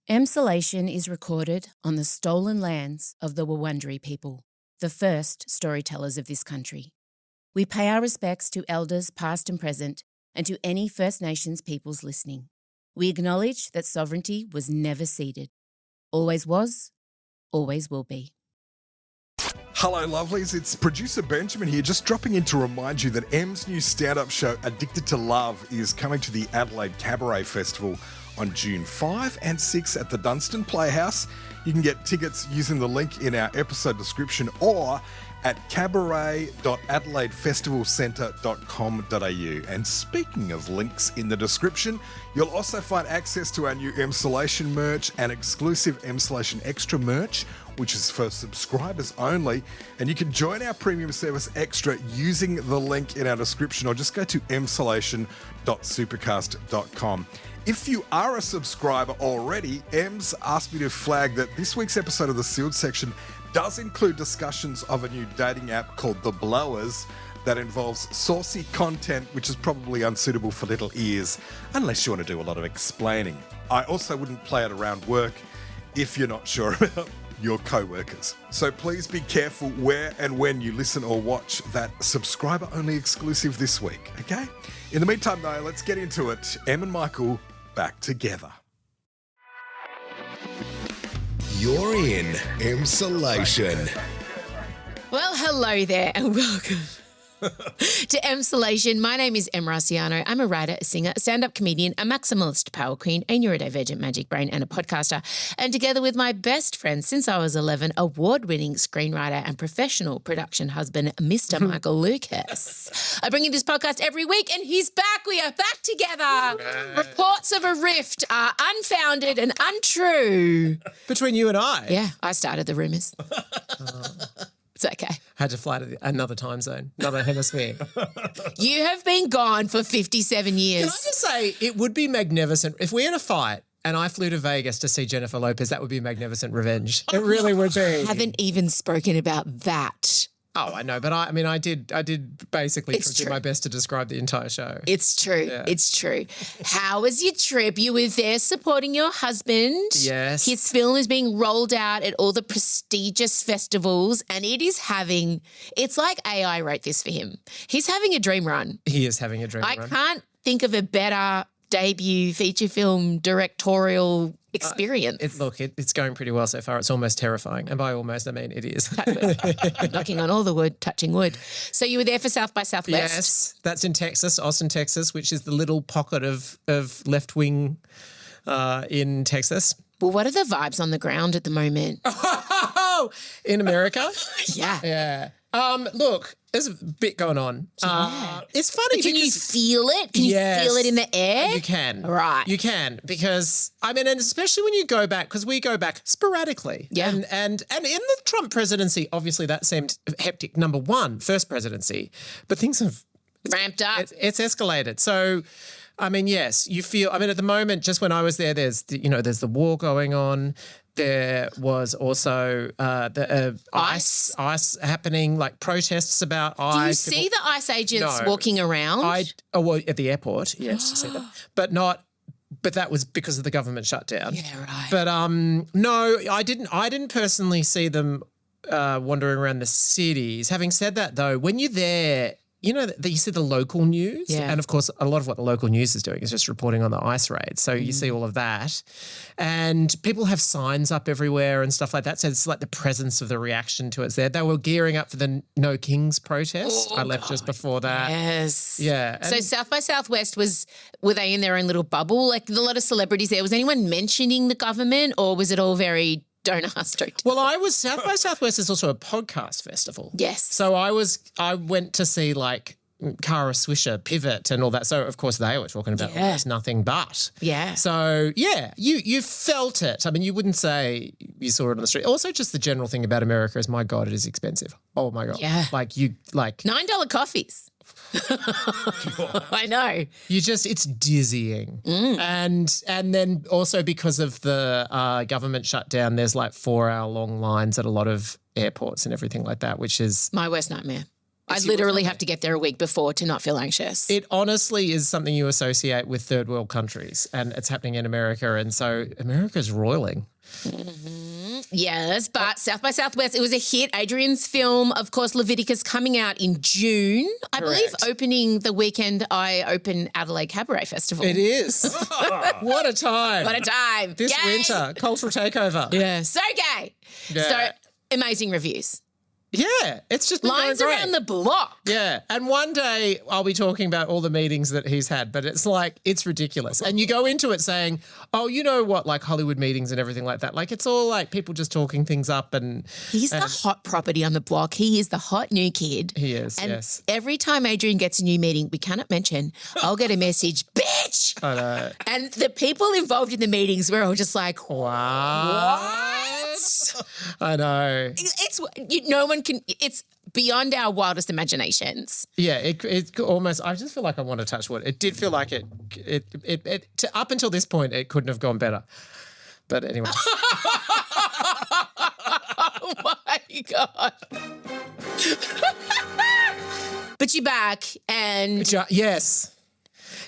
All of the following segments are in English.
Emsolation is recorded on the stolen lands of the Wurundjeri people, the first storytellers of this country. We pay our respects to elders past and present and to any First Nations peoples listening. We acknowledge that sovereignty was never ceded. Always was, always will be. Hello, lovelies. It's producer Benjamin here, just dropping in to remind you that M's new stand-up show, Addicted to Love, is coming to the Adelaide Cabaret Festival on June 5 and 6 at the Dunstan Playhouse. You can get tickets using the link in our episode description or at cabaret.adelaidefestivalcentre.com.au. And speaking of links in the description, you'll also find access to our new Emsolation merch and exclusive Emsolation Extra merch, which is for subscribers only. And you can join our premium service Extra using the link in our description or just go to emsolation.supercast.com. If you are a subscriber already, Ems asked me to flag that this week's episode of the Sealed section does include discussions of a new dating app called The Blowers that involves saucy content which is probably unsuitable for little ears unless you want to do a lot of explaining. I also wouldn't play it around work if you're not sure about your co-workers. So please be careful where and when you listen or watch that subscriber-only exclusive this week, okay? In the meantime, though, let's get into it. Em and Michael back together. You're in Emsolation. Well, hello there and welcome to Emsolation. My name is Em Marciano. I'm a writer, a singer, a stand-up comedian, a maximalist power queen, a neurodivergent magic brain and a podcaster. And together with my best friend since I was 11, award-winning screenwriter and professional production husband, Mr. Michael Lucas. I bring you this podcast every week and he's back. We are back together. Reports of a rift are unfounded and untrue. Between you and I? Yeah, I started the rumours. It's okay. Had to fly to another time zone, another hemisphere. You have been gone for 57 years. Can I just say, it would be magnificent if we had a fight and I flew to Vegas to see Jennifer Lopez. That would be magnificent revenge. It really would be. I haven't even spoken about that. Oh, I know, but I did basically do my best to describe the entire show. It's true. Yeah. It's true. How was your trip? You were there supporting your husband. Yes. His film is being rolled out at all the prestigious festivals and it's like AI wrote this for him. He's having a dream run. He is having a dream run. I can't think of a better debut feature film directorial experience. It's going pretty well so far. It's almost terrifying. And by almost, I mean it is. Knocking on all the wood, touching wood. So you were there for South by Southwest? Yes, that's in Texas, Austin, Texas, which is the little pocket of left-wing in Texas. Well, what are the vibes on the ground at the moment? In America? Yeah. Yeah. Look, there's a bit going on. Yeah. It's funny. But can you feel it? Can you feel it in the air? You can. Right. You can because, I mean, and especially when you go back, because we go back sporadically. Yeah. And in the Trump presidency, obviously that seemed hectic, number one, first presidency. But things have ramped up. It's escalated. So, I mean, yes, you feel, I mean, at the moment, just when I was there, there's the war going on. There was also the ICE happening, like protests about ICE. Do you see the ICE agents walking around? Well, at the airport, yes, to see them, but that was because of the government shutdown. Yeah, right. But no, I didn't personally see them wandering around the cities. Having said that, though, when you're there, you know, you see the local news, and of course, a lot of what the local news is doing is just reporting on the ICE raids. So you see all of that, and people have signs up everywhere and stuff like that. So it's like the presence of the reaction to it's there. They were gearing up for the No Kings protest. I left just before that. Yes. Yeah. So South by Southwest were they in their own little bubble? Like a lot of celebrities there. Was anyone mentioning the government, or was it all very don't ask? Well, South by Southwest is also a podcast festival. Yes. So I went to see like Kara Swisher, Pivot and all that. So, of course, they were talking about almost nothing but. Yeah. So, yeah, you felt it. I mean, you wouldn't say you saw it on the street. Also, just the general thing about America is, my God, it is expensive. Oh, my God. Yeah. $9 coffees. I know. It's dizzying. And then also because of the government shutdown, there's like 4-hour long lines at a lot of airports and everything like that, which is my worst nightmare. I literally have to get there a week before to not feel anxious. It honestly is something you associate with third world countries, and it's happening in America. And so America's roiling. Yes, but South by Southwest, it was a hit. Adrian's film, of course, Leviticus, coming out in June. I believe opening the weekend I open Adelaide Cabaret Festival. It is. What a time. What a time. This Gay. winter, cultural takeover. Yeah, so gay. Yeah. So amazing reviews. Yeah, it's just been Lines going great. around the block. Yeah, and one day I'll be talking about all the meetings that he's had, but it's like, it's ridiculous. And you go into it saying, oh, you know what, like Hollywood meetings and everything like that. Like it's all like people just talking things up and... He's the hot property on the block. He is the hot new kid. He is, and yes. every time Adrian gets a new meeting, we cannot mention, I'll get a message, bitch! I know. And the people involved in the meetings, we're all just like, Wow. what? I know. No one can, it's beyond our wildest imaginations. Yeah, it almost, I just feel like I want to touch wood. It did feel like it up until this point, it couldn't have gone better. But anyway. Oh my God. But you're back and... Yes.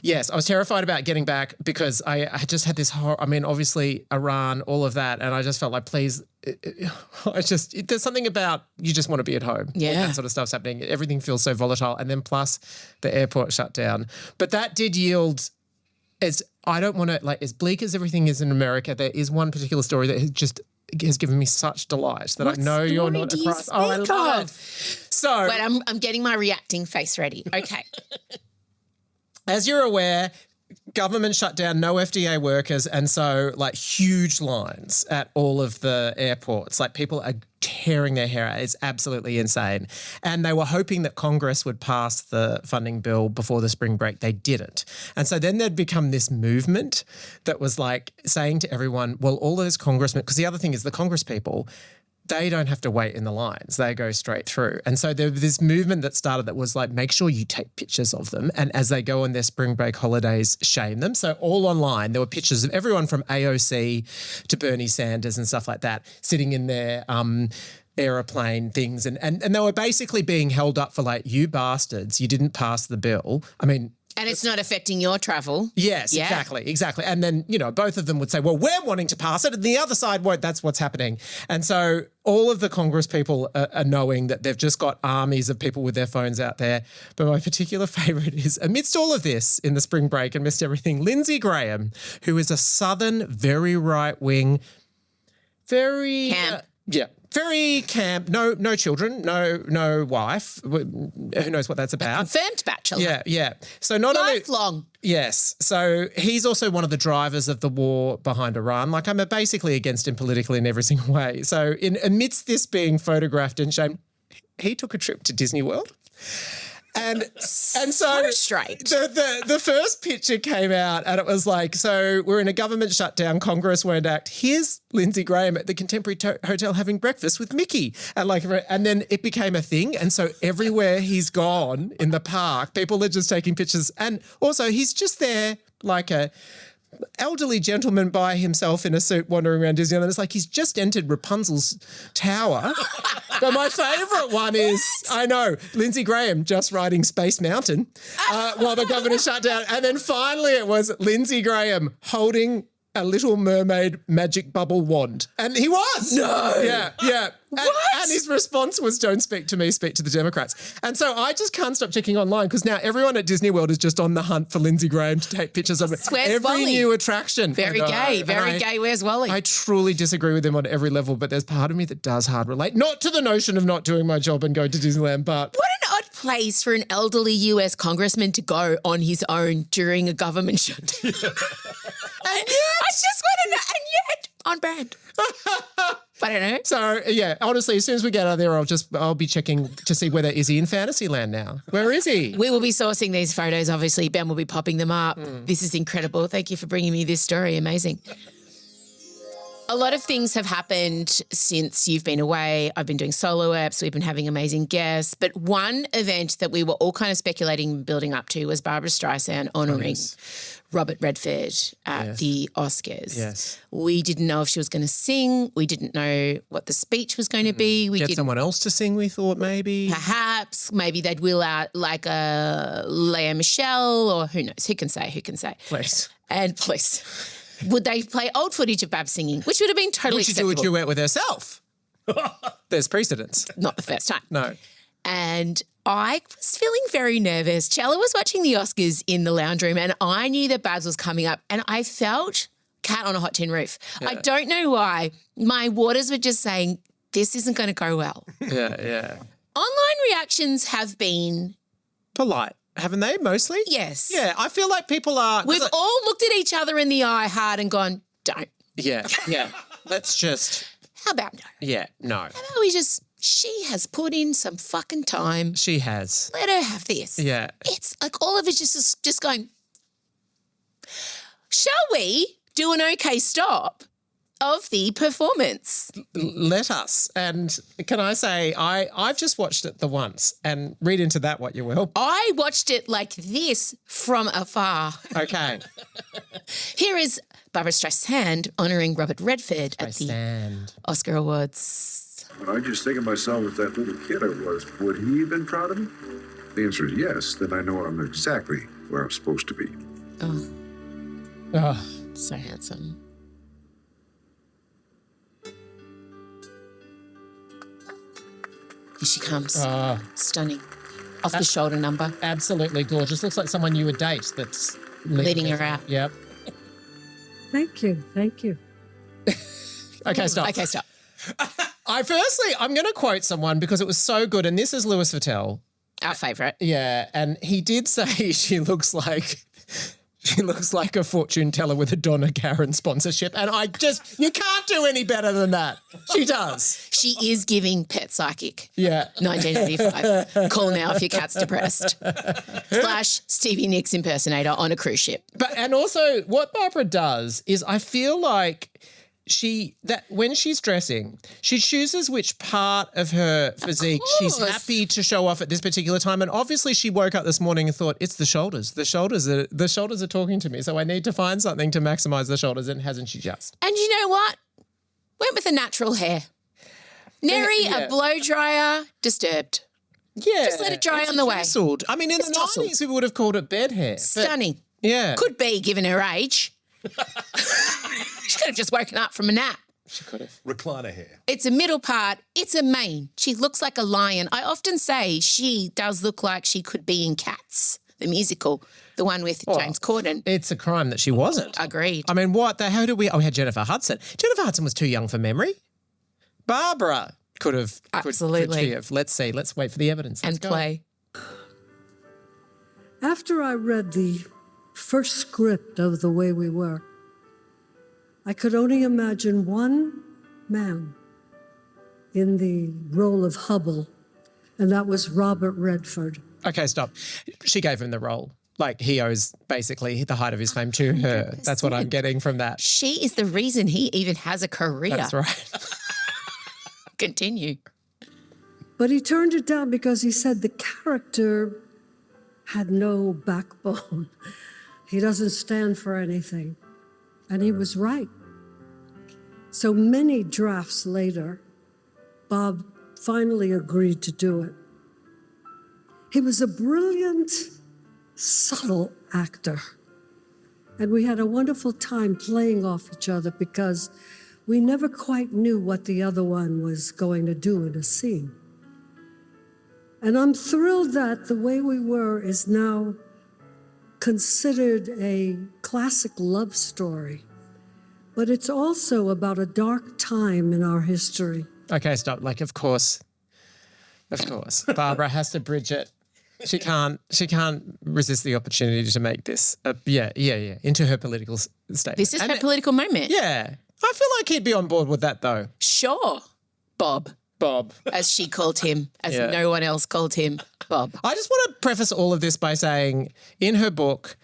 Yes, I was terrified about getting back because I just had this horror. I mean, obviously Iran, all of that, and I just felt like, please, there's something about you just want to be at home. Yeah, that sort of stuff's happening. Everything feels so volatile, and then plus the airport shut down. But that did yield. I don't want to, like, as bleak as everything is in America, there is one particular story that has given me such delight that I know you're not surprised. Oh, I love it. So, wait, I'm getting my reacting face ready. Okay. As you're aware, government shut down, no FDA workers, and so like huge lines at all of the airports. Like people are tearing their hair out. It's absolutely insane. And they were hoping that Congress would pass the funding bill before the spring break. They didn't. And so then there'd become this movement that was like saying to everyone, well, all those congressmen, because the other thing is the Congress people, they don't have to wait in the lines. They go straight through. And so there was this movement that started that was like, make sure you take pictures of them. And as they go on their spring break holidays, shame them. So all online, there were pictures of everyone from AOC to Bernie Sanders and stuff like that, sitting in their aeroplane things. And they were basically being held up for like, you bastards, you didn't pass the bill. I mean... And it's not affecting your travel. Yes, yeah. Exactly. And then, both of them would say, well, we're wanting to pass it and the other side won't. That's what's happening. And so all of the Congress people are knowing that they've just got armies of people with their phones out there. But my particular favourite is, amidst all of this in the spring break, amidst everything, Lindsay Graham, who is a Southern, very right-wing, very... Camp. Very camp, no children, no wife. Who knows what that's about? Confirmed bachelor. Yeah. So not lifelong. only yes. So he's also one of the drivers of the war behind Iran. Like I'm basically against him politically in every single way. So amidst this being photographed in shame, he took a trip to Disney World. And so straight. The first picture came out and it was like, so we're in a government shutdown, Congress won't act. Here's Lindsay Graham at the Contemporary Hotel having breakfast with Mickey. And then it became a thing. And so everywhere he's gone in the park, people are just taking pictures. And also he's just there like a elderly gentleman by himself in a suit wandering around Disneyland. It's like he's just entered Rapunzel's tower. But my favourite one is, I know, Lindsay Graham just riding Space Mountain while the government shut down. And then finally it was Lindsay Graham holding a Little Mermaid magic bubble wand. And he was. No. Yeah. And his response was, don't speak to me, speak to the Democrats. And so I just can't stop checking online because now everyone at Disney World is just on the hunt for Lindsay Graham to take pictures of every Wally? New attraction. Very gay. Where's Wally? I truly disagree with him on every level, but there's part of me that does hard relate. Not to the notion of not doing my job and going to Disneyland, but... What an odd place for an elderly US congressman to go on his own during a government shutdown. And yet, I just want to know, and yet on brand. I don't know. So, yeah, honestly, as soon as we get out of there, I'll be checking to see whether is he in Fantasyland now. Where is he? We will be sourcing these photos, obviously. Ben will be popping them up. This is incredible. Thank you for bringing me this story. Amazing. A lot of things have happened since you've been away. I've been doing solo apps. We've been having amazing guests. But one event that we were all kind of speculating building up to was Barbra Streisand honouring Robert Redford at the Oscars. Yes. We didn't know if she was going to sing. We didn't know what the speech was going to be. Get someone else to sing, we thought maybe. Perhaps. Maybe they'd wheel out like a Lea Michele or who knows. Who can say? Please. And please. Would they play old footage of Bab singing, which would have been totally acceptable. Would she do a duet with herself? There's precedence. Not the first time. No. And I was feeling very nervous. Chella was watching the Oscars in the lounge room and I knew that Babs was coming up and I felt cat on a hot tin roof. Yeah. I don't know why. My waters were just saying, this isn't going to go well. Yeah. Online reactions have been polite. Haven't they, mostly? Yes. Yeah, I feel like people are... We've all looked at each other in the eye hard and gone, don't. Yeah. Let's just... How about no? Yeah, no. How about we just... She has put in some fucking time. She has. Let her have this. Yeah. It's like all of it's just going, shall we do an okay stop of the performance? Let us. And can I say, I've just watched it the once and read into that what you will. I watched it like this from afar. Okay. Here is Barbra Streisand honouring Robert Redford at the Oscar Awards. I just think of myself, if that little kid I was, would he have been proud of me? The answer is yes. Then I know I'm exactly where I'm supposed to be. Oh. So handsome. Here she comes. Stunning. Off the shoulder number. Absolutely gorgeous. Looks like someone you would date that's leading her out. Yep. Thank you. Okay, stop. I'm going to quote someone because it was so good, and this is Louis Vuittel. Our favourite. Yeah, and he did say she looks like a fortune teller with a Donna Karan sponsorship, and you can't do any better than that. She does. She is giving Pet Psychic. Yeah. 1985. Call now if your cat's depressed. / Stevie Nicks impersonator on a cruise ship. And also what Barbara does is I feel like when she's dressing, she chooses which part of her physique she's happy to show off at this particular time. And obviously she woke up this morning and thought, it's the shoulders. The shoulders are talking to me. So I need to find something to maximize the shoulders. And hasn't she just? And you know what? Went with the natural hair. Nary a blow dryer, disturbed. Yeah. Just let it dry on the way. Tousled. I mean, in the 90s, we would have called it bed hair. Stunning. Yeah. Could be, given her age. She could have just woken up from a nap. She could have. Recliner hair. It's a middle part. It's a mane. She looks like a lion. I often say she does look like she could be in Cats, the musical, the one with James Corden. It's a crime that she wasn't. Agreed. I mean, we had Jennifer Hudson. Jennifer Hudson was too young for memory. Barbara could have. Absolutely. Could she have? Let's see. Let's wait for the evidence. And play. After I read the first script of The Way We Were, I could only imagine one man in the role of Hubble, and that was Robert Redford. Okay, stop. She gave him the role. Like, he owes basically the height of his fame to her. 100%. That's what I'm getting from that. She is the reason he even has a career. That's right. Continue. But he turned it down because he said the character had no backbone. He doesn't stand for anything. And he was right. So many drafts later, Bob finally agreed to do it. He was a brilliant, subtle actor. And we had a wonderful time playing off each other because we never quite knew what the other one was going to do in a scene. And I'm thrilled that The Way We Were is now considered a classic love story. But it's also about a dark time in our history. Okay, stop. Like, of course. Barbara has to bridge it. She can't resist the opportunity to make this, into her political statement. This is her political moment. Yeah. I feel like he'd be on board with that, though. Sure, Bob. As she called him, no one else called him, Bob. I just want to preface all of this by saying, in her book,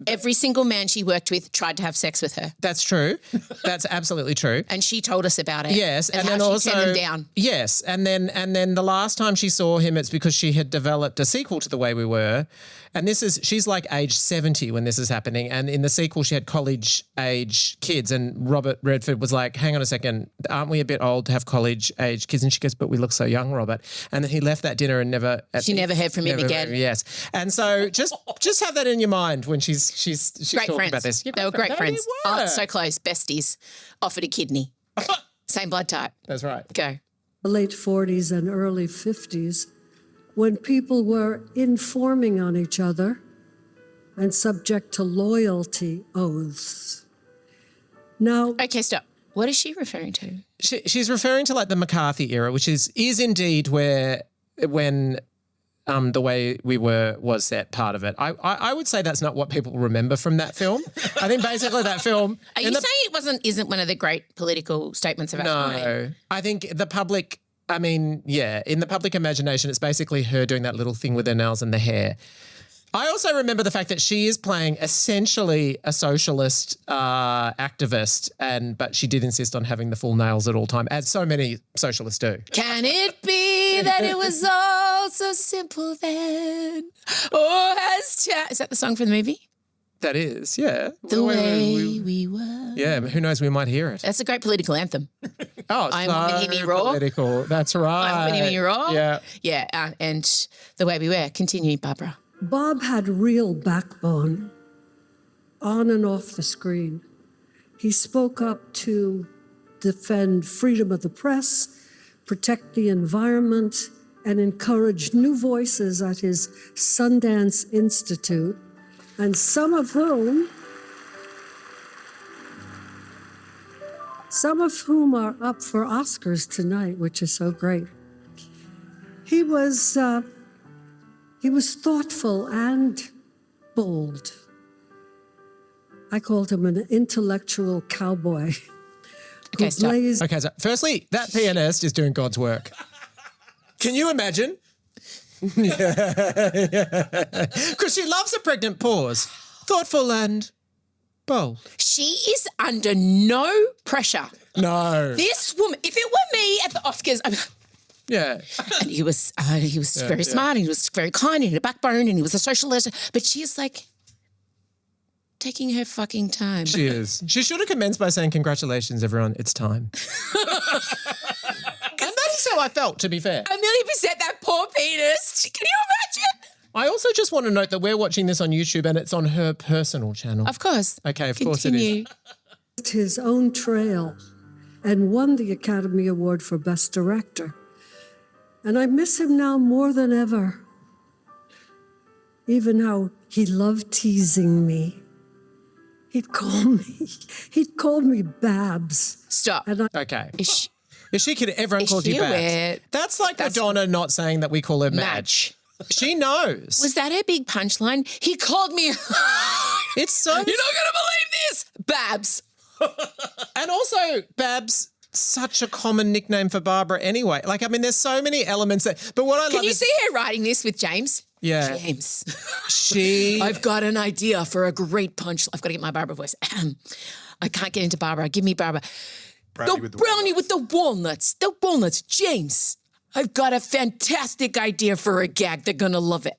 Every single man she worked with tried to have sex with her. That's true. That's absolutely true. And she told us about it. Yes, and then how she also turned them down. Yes, and then the last time she saw him, it's because she had developed a sequel to The Way We Were, and she's like age 70 when this is happening, and in the sequel she had college age kids, and Robert Redford was like, "Hang on a second, aren't we a bit old to have college age kids?" And she goes, "But we look so young, Robert." And then he left that dinner and She never heard from him again. Yes, and so just have that in your mind when she's great talking friends. about this. They were great friends. Oh, so close, besties. Offered a kidney. Same blood type. That's right. Go. The late 40s and early 50s, when people were informing on each other and subject to loyalty oaths. Now, Okay, stop. What is she referring to? She's referring to like the McCarthy era, which is indeed when The Way We Were was that part of it. I would say that's not what people remember from that film. I think basically that film. Are you saying isn't one of the great political statements of our time? No, I think the public. I mean, yeah, in the public imagination, it's basically her doing that little thing with her nails and the hair. I also remember the fact that she is playing essentially a socialist activist, but she did insist on having the full nails at all time, as so many socialists do. Can it be that it was all so simple then? Is that the song from the movie? That is, yeah. The way we were. Yeah, but who knows, we might hear it. That's a great political anthem. Oh, I'm Woman, Hear Me Roar. Political. That's right. I'm Woman, Hear Me Roar. Yeah. Yeah, and The Way We Were. Continue, Barbara. Bob had real backbone on and off the screen. He spoke up to defend freedom of the press, protect the environment, and encourage new voices at his Sundance Institute, and some of whom are up for Oscars tonight, which is so great. He was thoughtful and bold. I called him an intellectual cowboy. Okay, stop. Okay, so firstly, that pianist is doing God's work. Can you imagine? Because she loves a pregnant pause. Thoughtful and bold. She is under no pressure. No. This woman, if it were me at the Oscars, Yeah. and he was very smart, and he was very kind, and he had a backbone, and he was a socialist, but she's like taking her fucking time. She is. She should have commenced by saying, "Congratulations, everyone, it's time." And that is how I felt, to be fair. 1,000,000% that poor penis. Can you imagine? I also just want to note that we're watching this on YouTube and it's on her personal channel. Of course. Okay, of course it is. His own trail and won the Academy Award for Best Director. And I miss him now more than ever. Even how he loved teasing me. He'd call me Babs. Stop. And Okay. Is If she could, everyone calls you aware? Babs. That's like Madonna not saying that we call her Madge. She knows. Was that her big punchline? He called me. It's so... You're not going to believe this. Babs. And also, Babs, such a common nickname for Barbara anyway. Like, I mean, there's so many elements that... But what I love Can you is... see her writing this with James? Yeah. James. I've got an idea for a great punch. I've got to get my Barbara voice. I can't get into Barbara. Give me Barbara. Brownie with the walnuts. The walnuts. James, I've got a fantastic idea for a gag. They're going to love it.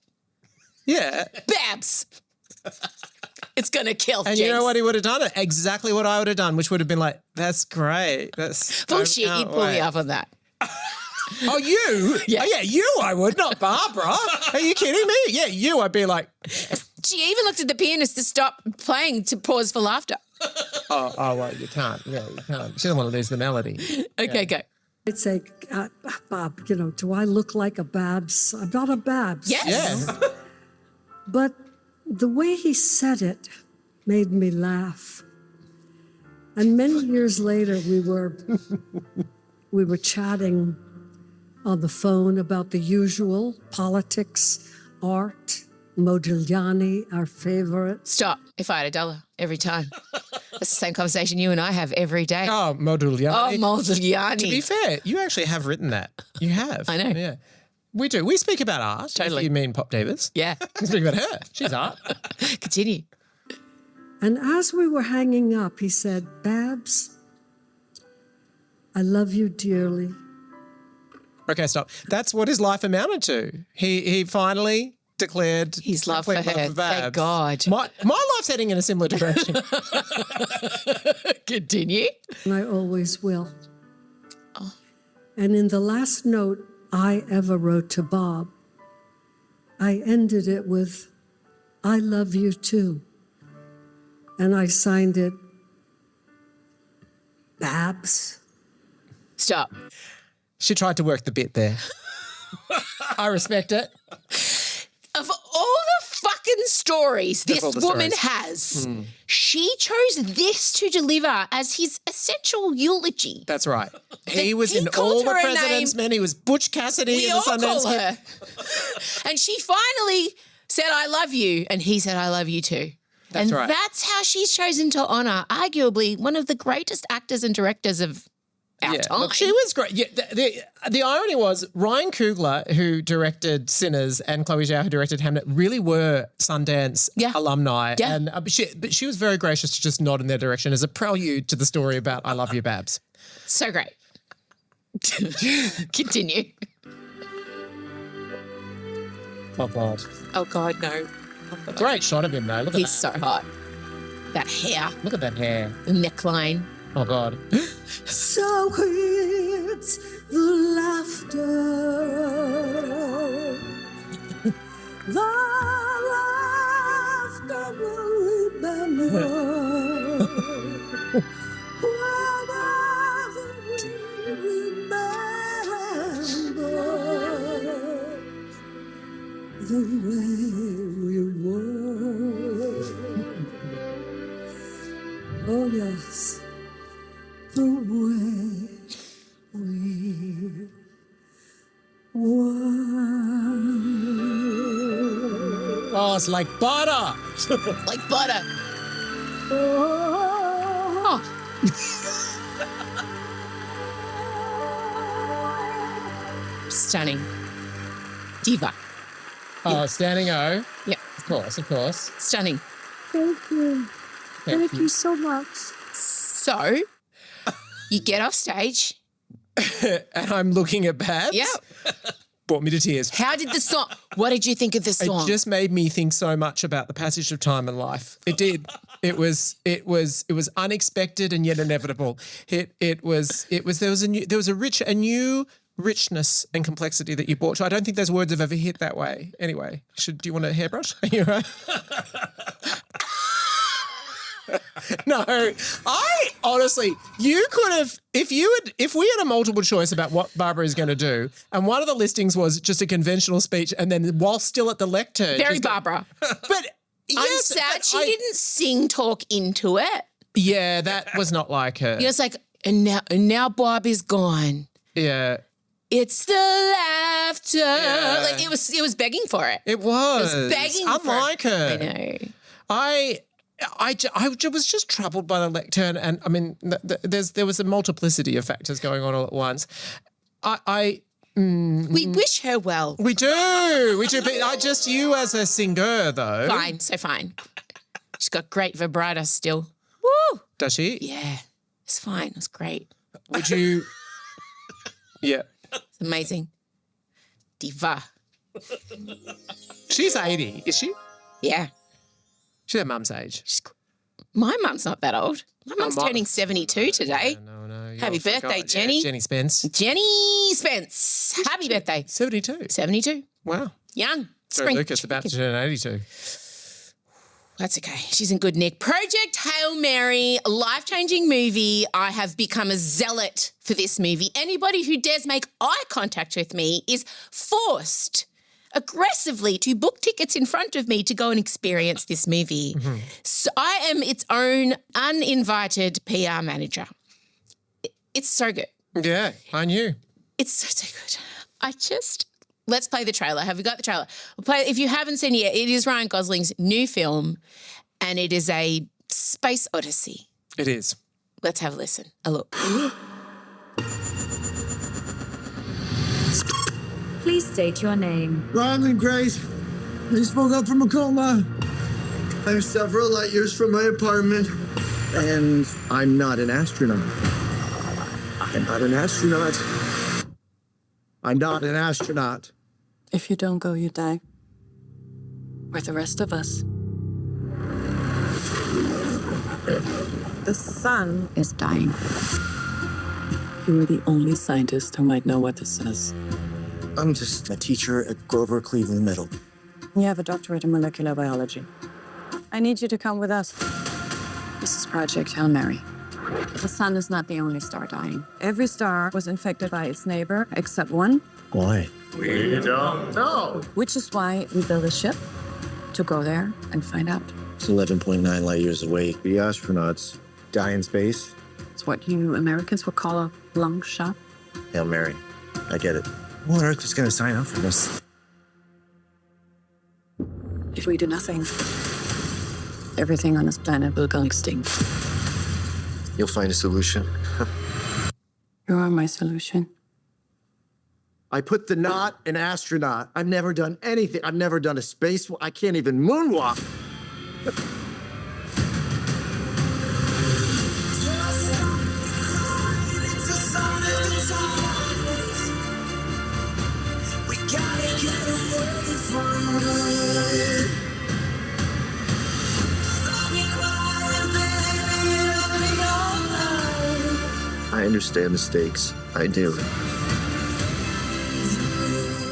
Yeah. Babs. It's going to kill And James. you know what he would have done? Exactly what I would have done, which would have been like, that's great. That's bullshit. You'd pull me off on that. Oh, you? Yeah. Oh, yeah, you I would, not Barbara. Are you kidding me? Yeah, you, I'd be like... She even looked at the pianist to stop playing to pause for laughter. Oh, well, you can't. Yeah, you can't. She doesn't want to lose the melody. Okay, go. I'd say, Bob, do I look like a Babs? I'm not a Babs. Yes. Yeah. But the way he said it made me laugh. And many years later, we were chatting on the phone about the usual politics, art, Modigliani, our favorite. Stop. If I had $1 every time. That's the same conversation you and I have every day. Oh, Modigliani. Oh, Modigliani. To be fair, you actually have written that. You have. I know. Yeah. We do. We speak about art. Totally. If you mean Pop Divas. Yeah. We speak about her. She's art. Continue. And as we were hanging up, he said, Babs, I love you dearly. Okay, stop. That's what his life amounted to. He finally declared His love for her. Babs. Thank God. My life's heading in a similar direction. Continue. And I always will. And in the last note I ever wrote to Bob, I ended it with, I love you too. And I signed it, Babs. Stop. She tried to work the bit there. I respect it. Of all the fucking stories this woman has, she chose this to deliver as his essential eulogy. That's right. He was he in called all the her a President's Men. He was Butch Cassidy We in the all Sundance call Kid. her. And she finally said, I love you. And he said, I love you too. That's right. That's how she's chosen to honour, arguably, one of the greatest actors and directors of our time. Look, she was great. Yeah, the irony was Ryan Coogler, who directed Sinners, and Chloe Zhao, who directed Hamnet, really were Sundance alumni. Yeah. And but she was very gracious to just nod in their direction as a prelude to the story about I Love You, Babs. So great. Continue. Oh, God. Oh, God, no. Great shot of him, though. Look at He's that. so hot. That hair, Look at that hair. the neckline. Oh, God. So it's the laughter, the laughter will remember. Whenever we remember the way we were. Oh, yes. The way we were. Oh, it's like butter. Like butter. Oh. Stunning. Diva. Oh, standing O. Yeah. Of course. Stunning. Thank you. Thank you so much. So, you get off stage. And I'm looking at Babs. Yeah. Brought me to tears. How did the song? What did you think of the song? It just made me think so much about the passage of time in life. It did. It was unexpected and yet inevitable. There was a new richness and complexity that you brought to. I don't think those words have ever hit that way. Anyway, do you want a hairbrush? Are you right? No, I honestly, you could have, if we had a multiple choice about what Barbara is going to do, and one of the listings was just a conventional speech, and then while still at the lectern. Very Barbara. But yes, I'm sad she didn't sing talk into it. Yeah, that was not like her. You know, it's like, and now Bob is gone. Yeah. It's the laughter. Yeah. Like it was begging for it. It was. Begging unlike for her. I know. I was just troubled by the lectern, and I mean, there was a multiplicity of factors going on all at once. We wish her well. We do. But you as a singer, though. Fine, so fine. She's got great vibrato still. Woo! Does she? Yeah, it's fine. It's great. Would you? Yeah. It's amazing. Diva. She's 80, is she? Yeah. She's her mum's age. My mum's not that old. My mum's turning 72 today. No. Happy birthday, Jenny. Yeah, Jenny Spence. Jenny Spence. Happy birthday. 72. 72. Wow. Young. So Lucas about to turn 82. That's okay. She's in good nick. Project Hail Mary, a life-changing movie. I have become a zealot for this movie. Anybody who dares make eye contact with me is forced aggressively to book tickets in front of me to go and experience this movie. Mm-hmm. So I am its own uninvited PR manager. It's so good. Yeah, I knew. It's so good. Let's play the trailer. Have we got the trailer? We'll play. If you haven't seen it yet, it is Ryan Gosling's new film, and it is a space odyssey. It is. Let's have a listen. A look. Please state your name. Ryland Grace. I spoke up from a coma. I'm several light years from my apartment. And I'm not an astronaut. I'm not an astronaut. I'm not an astronaut. If you don't go, you die. With the rest of us. The sun is dying. You are the only scientist who might know what this is. I'm just a teacher at Grover Cleveland Middle. You have a doctorate in molecular biology. I need you to come with us. This is Project Hail Mary. The sun is not the only star dying. Every star was infected by its neighbor, except one. Why? We don't know. Which is why we built a ship to go there and find out. It's 11.9 light years away. The astronauts die in space. It's what you Americans would call a long shot. Hail Mary. I get it. Who on earth is going to sign up for this? If we do nothing, everything on this planet will go extinct. You'll find a solution. You are my solution. I put the not in astronaut. I've never done anything. I've never done a space. I can't even moonwalk. I understand the stakes. I do.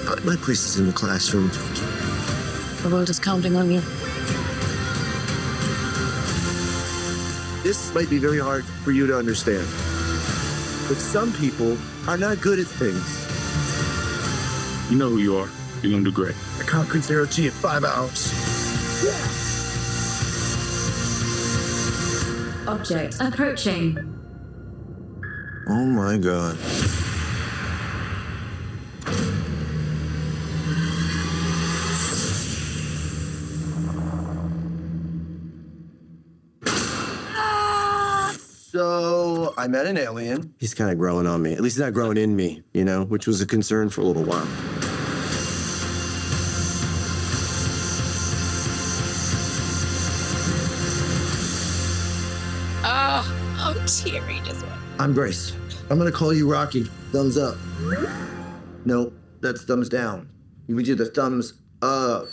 But my place is in the classroom. The world is counting on you. This might be very hard for you to understand. But some people are not good at things. You know who you are. You're gonna do great. I conquered zero G in 5 hours. Object approaching. Oh my God. So I met an alien. He's kind of growing on me. At least not growing in me, you know, which was a concern for a little while. Oh, I'm teary just one. I'm Grace. I'm gonna call you Rocky. Thumbs up. No, that's thumbs down. You would do the thumbs up.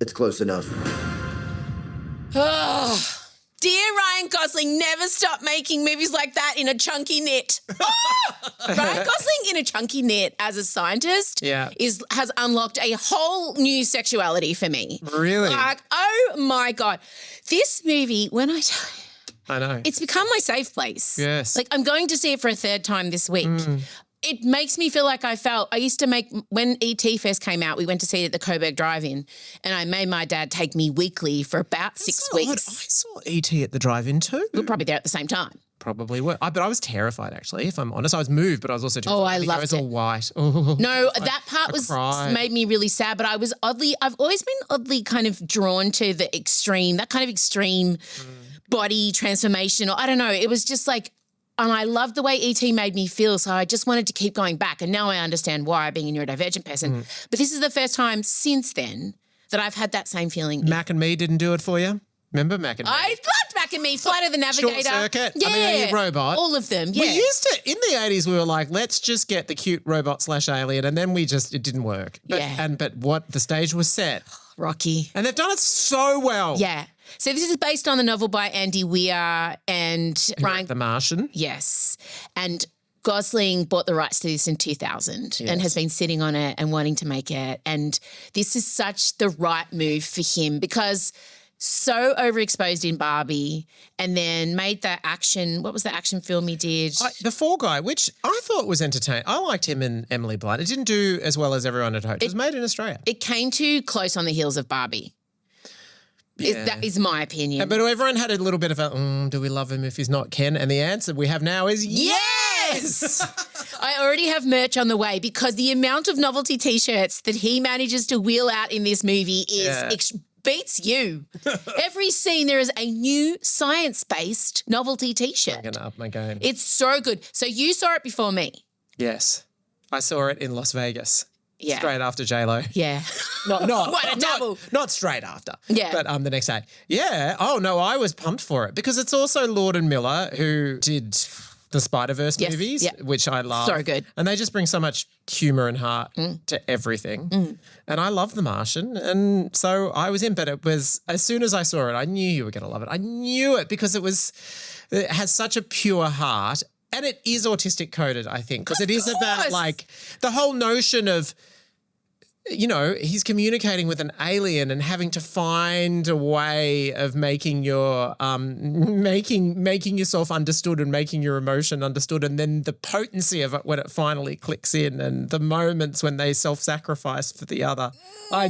It's close enough. Oh, dear Ryan Gosling, never stop making movies like that in a chunky knit. Ryan Gosling in a chunky knit as a scientist has unlocked a whole new sexuality for me. Really? Like, oh my God. This movie, when I tell you, I know. it's become my safe place. Yes. Like, I'm going to see it for a third time this week. It makes me feel like I used to make, when E.T. first came out, we went to see it at the Coburg Drive-In, and I made my dad take me weekly for about 6 weeks. I saw E.T. at the drive-in too. We were probably there at the same time. Probably were. But I was terrified, actually, if I'm honest. I was moved, but I was also terrified. Oh, I loved it. It was all white. Oh, no, that part made me really sad, but I've always been oddly kind of drawn to that kind of extreme body transformation, or I don't know. It was just like, and I loved the way E.T. made me feel, so I just wanted to keep going back. And now I understand why, being a neurodivergent person. But this is the first time since then that I've had that same feeling. Mac and Me didn't do it for you? Remember Mac and Me? I loved Mac and Me, Flight of the Navigator. Short Circuit. Yeah. I mean, Robot. All of them, yeah. We used to, in the 80s, we were like, let's just get the cute robot / alien, and then it didn't work. But what, the stage was set. Rocky. And they've done it so well. Yeah. So this is based on the novel by Andy Weir and Ryan. The Martian. Yes. And Gosling bought the rights to this in 2000 and has been sitting on it and wanting to make it. And this is such the right move for him because so overexposed in Barbie and then made that action, what was the action film he did? The Fall Guy, which I thought was entertaining. I liked him and Emily Blunt. It didn't do as well as everyone had hoped. It was made in Australia. It came too close on the heels of Barbie. Yeah. That is my opinion. But everyone had a little bit of a, do we love him if he's not Ken? And the answer we have now is yes! I already have merch on the way because the amount of novelty T-shirts that he manages to wheel out in this movie beats you. Every scene there is a new science-based novelty T-shirt. I'm going to up my game. It's so good. So you saw it before me. Yes. I saw it in Las Vegas. Yeah. Straight after J-Lo. Yeah. What a double. Not straight after. Yeah. But the next day. Yeah. Oh, no, I was pumped for it because it's also Lord and Miller who did the Spider-Verse movies, which I love. So good. And they just bring so much humour and heart to everything. And I love The Martian. And so I was in, but it was, as soon as I saw it, I knew you were going to love it. I knew it because it has such a pure heart. And it is autistic coded, I think, because it is about like the whole notion of, you know, he's communicating with an alien and having to find a way of making your making yourself understood and making your emotion understood, and then the potency of it when it finally clicks in, and the moments when they self-sacrifice for the other. I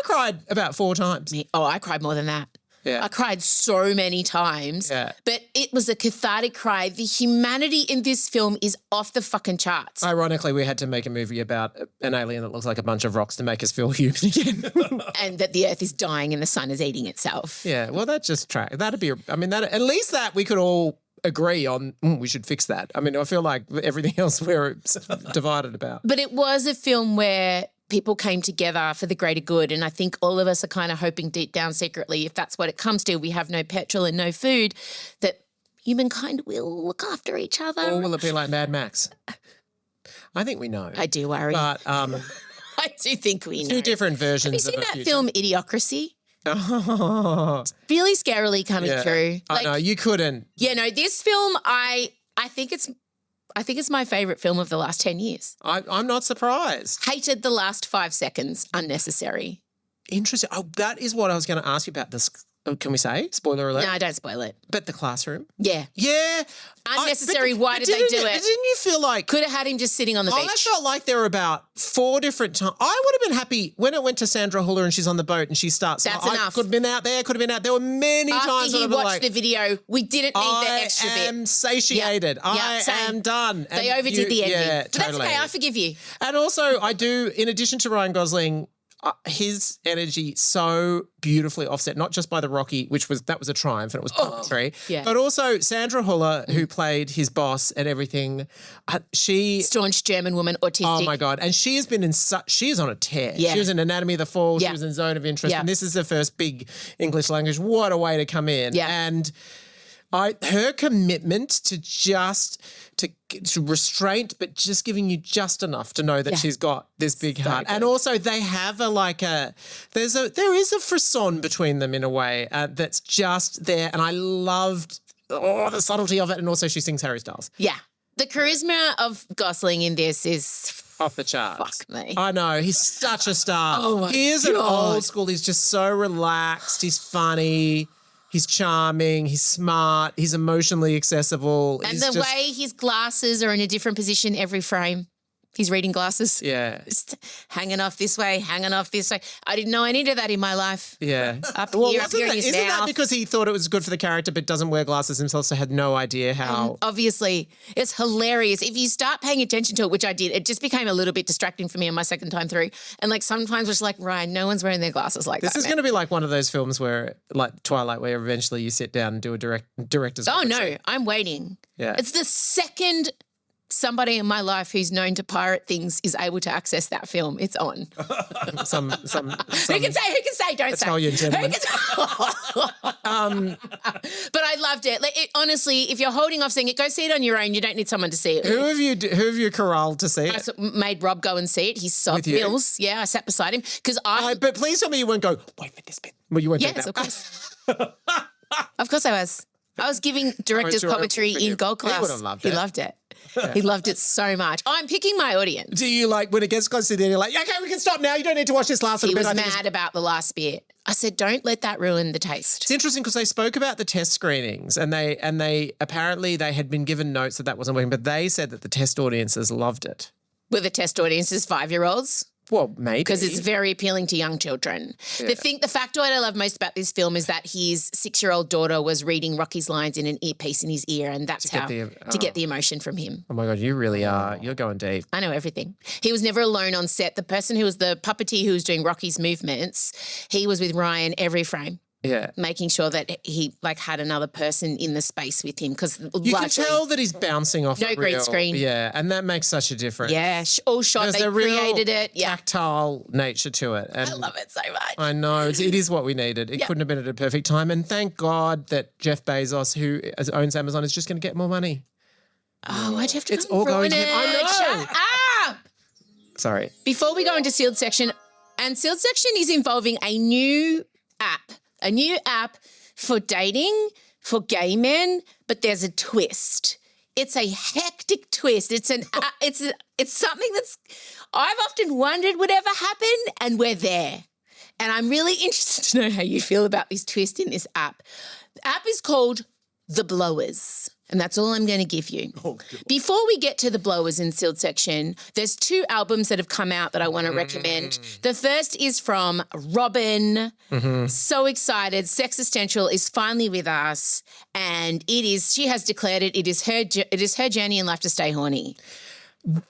cried about 4 times. I cried more than that. Yeah. I cried so many times, but it was a cathartic cry. The humanity in this film is off the fucking charts. Ironically, we had to make a movie about an alien that looks like a bunch of rocks to make us feel human again. And that the earth is dying and the sun is eating itself. Yeah, well, that just that'd be, at least that we could all agree on, we should fix that. I mean, I feel like everything else we're divided about. But it was a film where people came together for the greater good. And I think all of us are kind of hoping deep down secretly, if that's what it comes to, we have no petrol and no food, that humankind will look after each other. Or will it be like Mad Max? I think we know. I do worry. But I do think we know. 2 different versions Have you of seen a that future. film Idiocracy? Oh. It's really scarily coming through. I know, you couldn't. Yeah, no, this film, I think it's my favourite film of the last 10 years. I'm not surprised. Hated the last 5 seconds. Unnecessary. Interesting. Oh, that is what I was going to ask you about this. Can we say? Spoiler alert. No, don't spoil it. But the classroom? Yeah. Yeah. Unnecessary. Why did they do it? Didn't you feel like... Could have had him just sitting on the beach. I felt like there were about 4 different times. I would have been happy when it went to Sandra Huller and she's on the boat and she starts... That's I enough. Could have been out there, could have been out. There were many times After he when I was watched the video, we didn't need the extra bit. I am satiated. I am done. They And overdid the ending. Yeah, But totally. that's okay. I forgive you. And also, I do, in addition to Ryan Gosling, his energy so beautifully offset, not just by the Rocky, which was a triumph and it was puppetry, but also Sandra Huller, who played his boss and everything. She staunch German woman, autistic. Oh my God! And she has been she is on a tear. Yeah. She was in Anatomy of the Fall. Yeah. She was in Zone of Interest, Yeah. and this is her first big English language. What a way to come in! Yeah. And her commitment to to restraint, but just giving you just enough to know that she's got this big heart. And also they have there is a frisson between them in a way that's just there. And I loved the subtlety of it. And also she sings Harry Styles. Yeah. The charisma of Gosling in this is off the charts. Fuck me. I know. He's such a star. Oh my He is God. an old school. He's just so relaxed. He's funny. He's charming. He's smart. He's emotionally accessible. And the way his glasses are in a different position every frame. He's reading glasses. Yeah. Just hanging off this way, hanging off this way. I didn't know any of that in my life. Yeah. Up here in his isn't that mouth. because he thought it was good for the character but doesn't wear glasses himself, so had no idea how... Obviously. It's hilarious. If you start paying attention to it, which I did, it just became a little bit distracting for me on my second time through. And like sometimes it's like, Ryan, no one's wearing their glasses like This that. is going to be like one of those films where, like Twilight, where eventually you sit down and do a director's... Oh, no. I'm waiting. Yeah. It's the second somebody in my life who's known to pirate things is able to access that film. It's on. some Who can say? Don't say. Italian gentleman. But I loved it. Honestly, if you're holding off seeing it, go see it on your own. You don't need someone to see it. Who have you corralled to see it? I made Rob go and see it. He's soft With you? bills. Yeah, I sat beside him because But please tell me you won't go, wait for this bit. Well, you won't do Yes, that. of course. Of course I was. I was giving director's commentary in gold class. He would have loved He it. loved it. He loved it so much. I'm picking my audience. Do you like when it gets close to the end, you're like, okay, we can stop now. You don't need to watch this last He little was bit. I think mad about the last bit. I said, don't let that ruin the taste. It's interesting because they spoke about the test screenings and they apparently they had been given notes that wasn't working, but they said that the test audiences loved it. Were the test audiences 5-year-olds? Well, maybe. Because it's very appealing to young children. Yeah. The factoid I love most about this film is that his 6-year-old daughter was reading Rocky's lines in an earpiece in his ear, and that's to get the emotion from him. Oh my God, you really are. You're going deep. I know everything. He was never alone on set. The person who was the puppeteer who was doing Rocky's movements, he was with Ryan every frame. Yeah. Making sure that he like had another person in the space with him because you can tell that he's bouncing off no green screen. Yeah, and that makes such a difference. Yeah, all shot. There's they a real created it. Yeah, tactile nature to it. And I love it so much. I know it is what we needed. It couldn't have been at a perfect time. And thank God that Jeff Bezos, who owns Amazon, is just going to get more money. Oh, why'd you have to? It's all going to him. I know. Shut up. Sorry. Before we go into sealed section, and sealed section is involving a new app for dating for gay men, but there's a twist. It's a hectic twist. It's something that's I've often wondered would ever happen, and we're there. And I'm really interested to know how you feel about this twist in this app. The app is called The Blowers. And that's all I'm going to give you. Oh, before we get to The Blowers in sealed section, there's 2 albums that have come out that I want to recommend. The first is from Robin. So excited. Sex Essential is finally with us. And she has declared it is her journey in life to stay horny.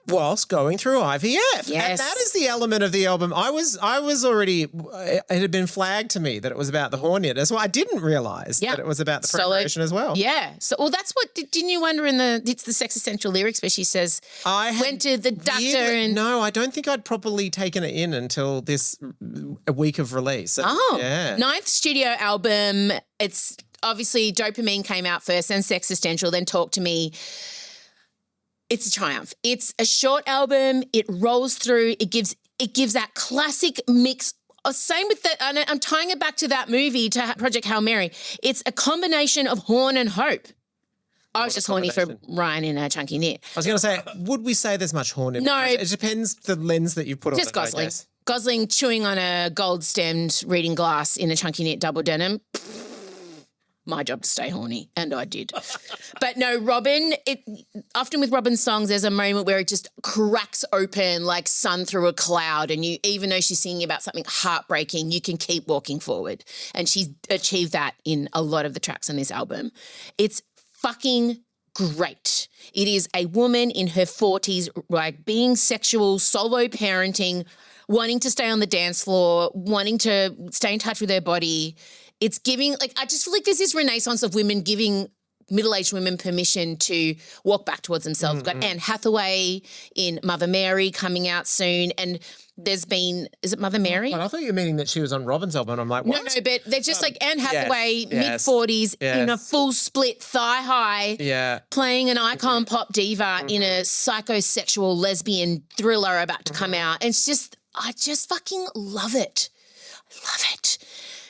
Whilst going through IVF. Yes. And that is the element of the album. I was already, it had been flagged to me that it was about the horniness. Well, I didn't realise that it was about the preparation as well. Yeah. So, well, that's what, didn't you wonder it's the Sex Essential lyrics where she says, went to the doctor and... No, I don't think I'd properly taken it in until this week of release. Yeah. 9th studio album. It's obviously Dopamine came out first, then Sex Essential, then Talk to Me. It's a triumph. It's a short album. It rolls through. It gives that classic mix. Same with that. I'm tying it back to that movie, to Project Hail Mary. It's a combination of horn and hope. I was just horny for Ryan in a chunky knit. I was going to say, would we say there's much horn in it? No. It depends the lens that you put on it. Just Gosling. Gosling chewing on a gold-stemmed reading glass in a chunky knit double denim. My job to stay horny, and I did. But no, Robin, often with Robin's songs, there's a moment where it just cracks open like sun through a cloud, and you, even though she's singing about something heartbreaking, you can keep walking forward. And she's achieved that in a lot of the tracks on this album. It's fucking great. It is a woman in her 40s, like being sexual, solo parenting, wanting to stay on the dance floor, wanting to stay in touch with her body. It's giving, I just feel like there's this renaissance of women giving middle-aged women permission to walk back towards themselves. We've got Anne Hathaway in Mother Mary coming out soon, and there's been, is it Mother Mary? I thought you were meaning that she was on Robin's album, and I'm like, what? No, but they're just like Anne Hathaway, mid-40s, in a full split thigh-high, playing an icon pop diva in a psychosexual lesbian thriller about to come out. And it's just, I just fucking love it. Love it.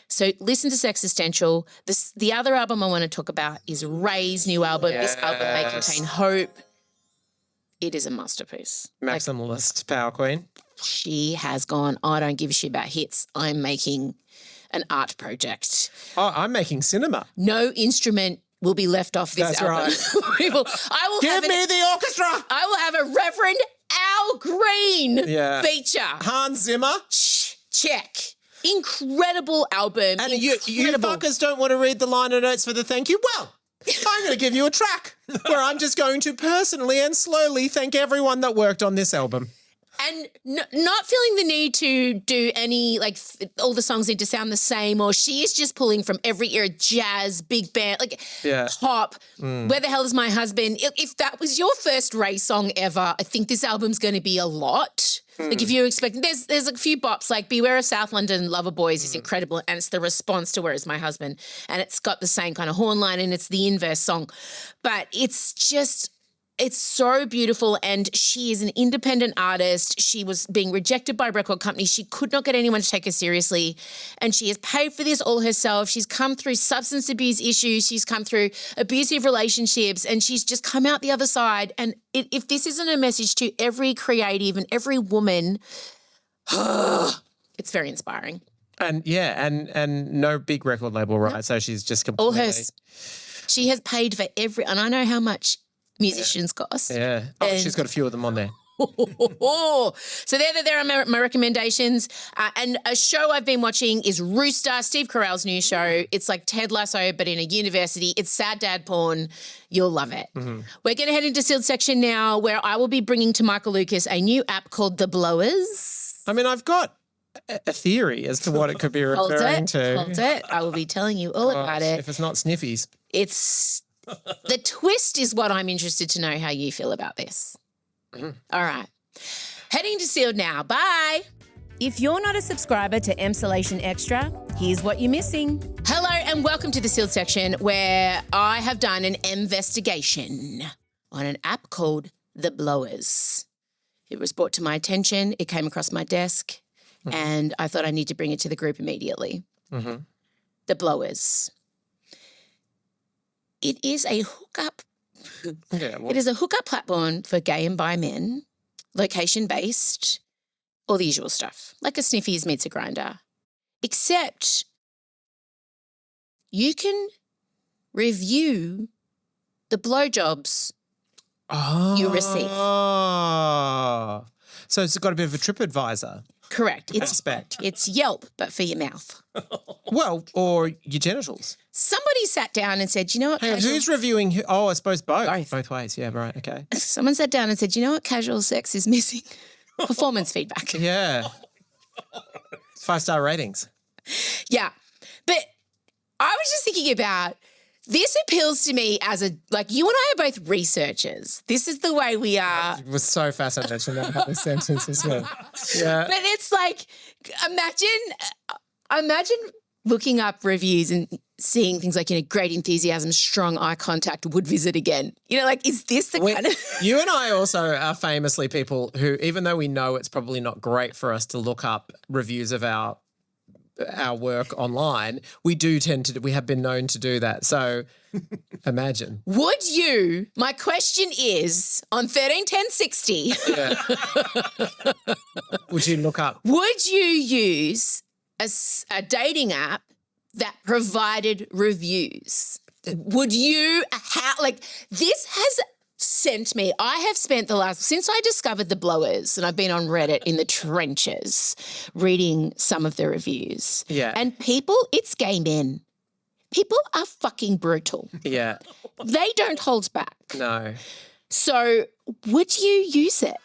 So listen to Sex Essential. The other album I want to talk about is Ray's new album. Yes. This album may contain hope. It is a masterpiece. Maximalist power queen. She has gone, I don't give a shit about hits. I'm making an art project. Oh, I'm making cinema. No instrument will be left off this album. That's right. Give me the orchestra. I will have a Reverend Al Green feature. Hans Zimmer. Check. Incredible album. And you fuckers don't want to read the liner notes for the thank you? Well, I'm going to give you a track where I'm just going to personally and slowly thank everyone that worked on this album. And not feeling the need to do any, all the songs need to sound the same, or she is just pulling from every era, jazz, big band, pop. Where the Hell Is My Husband? If that was your first Ray song ever, I think this album's going to be a lot. If you're expecting, there's a few bops, like Beware of South London, Lover Boys is incredible, and it's the response to Where Is My Husband, and it's got the same kind of horn line, and it's the inverse song. But it's so beautiful, and she is an independent artist. She was being rejected by a record company. She could not get anyone to take her seriously, and she has paid for this all herself. She's come through substance abuse issues. She's come through abusive relationships, and she's just come out the other side. And if this isn't a message to every creative and every woman, it's very inspiring. And and no big record label, right? So she's just completely... All hers. She has paid for and I know how much musicians cost. Yeah. Oh, she's got a few of them on there. So there are my recommendations. And a show I've been watching is Rooster, Steve Carell's new show. It's like Ted Lasso, but in a university. It's sad dad porn. You'll love it. Mm-hmm. We're going to head into sealed section now, where I will be bringing to Michael Lucas a new app called The Blowers. I mean, I've got a theory as to what it could be referring to. Hold it. I will be telling you all about it. If it's not sniffies. It's the twist is what I'm interested to know how you feel about this. All right. Heading to Sealed now. Bye. If you're not a subscriber to Emsolation Extra, here's what you're missing. Hello and welcome to the Sealed section where I have done an investigation on an app called The Blowers. It was brought to my attention. It came across my desk and I thought I need to bring it to the group immediately. The Blowers. It is a hookup. It is a hookup platform for gay and bi men, location-based, all the usual stuff, like a Sniffies meets a grinder. Except you can review the blowjobs you receive. So it's got a bit of a TripAdvisor. Correct. It's Yelp, but for your mouth. Well, or your genitals. Somebody sat down and said, you know what? Hang on, who's reviewing who? Oh, I suppose both. Both ways. Yeah, right. Okay. Someone sat down and said, you know what casual sex is missing? Performance feedback. Yeah. 5-star ratings. Yeah. But I was just thinking about, this appeals to me as you and I are both researchers. This is the way we are. It was so fascinating to know how this sentence is going. Yeah. But it's like, imagine looking up reviews and seeing things like, great enthusiasm, strong eye contact, would visit again. Is this the kind of... You and I also are famously people who, even though we know it's probably not great for us to look up reviews of our work online, we have been known to do that. So imagine. Would you, my question is, on 131060, would you look up? Would you use a dating app that provided reviews? Would you, this has sent me, I have spent since I discovered The Blowers, and I've been on Reddit in the trenches reading some of the reviews. Yeah. And it's gay men. People are fucking brutal. Yeah. They don't hold back. No. So would you use it?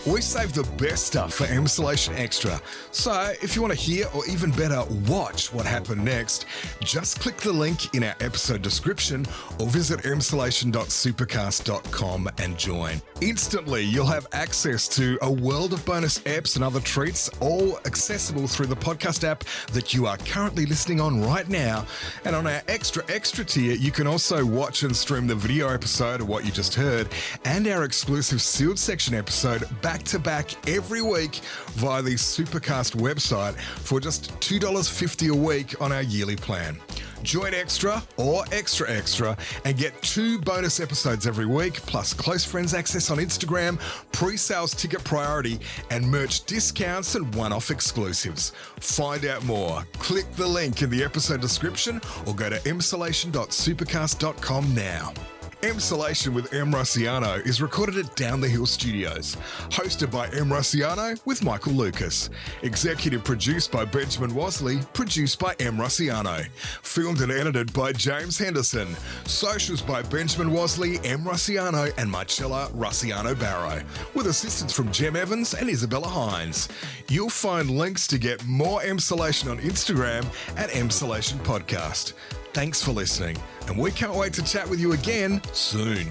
We saved the best stuff for Emsolation Extra. So if you want to hear or even better watch what happened next, just click the link in our episode description or visit emsolation.supercast.com and join. Instantly, you'll have access to a world of bonus eps and other treats, all accessible through the podcast app that you are currently listening on right now. And on our extra tier, you can also watch and stream the video episode of what you just heard and our exclusive Sealed Section episode back to back every week via the Supercast website for just $2.50 a week on our yearly plan. Join Extra or Extra and get 2 bonus episodes every week, plus close friends access on Instagram, pre-sales ticket priority, and merch discounts and one-off exclusives. Find out more. Click the link in the episode description or go to emsolation.supercast.com now. Emsolation with Em Rossiano is recorded at Down the Hill Studios. Hosted by Em Rossiano with Michael Lucas. Executive produced by Benjamin Wasley. Produced by Em Rossiano. Filmed and edited by James Henderson. Socials by Benjamin Wasley, Em Rossiano and Marcella Rossiano Barrow. With assistance from Jem Evans and Isabella Hines. You'll find links to get more Emsolation on Instagram at Emsolation Podcast. Thanks for listening, and we can't wait to chat with you again soon.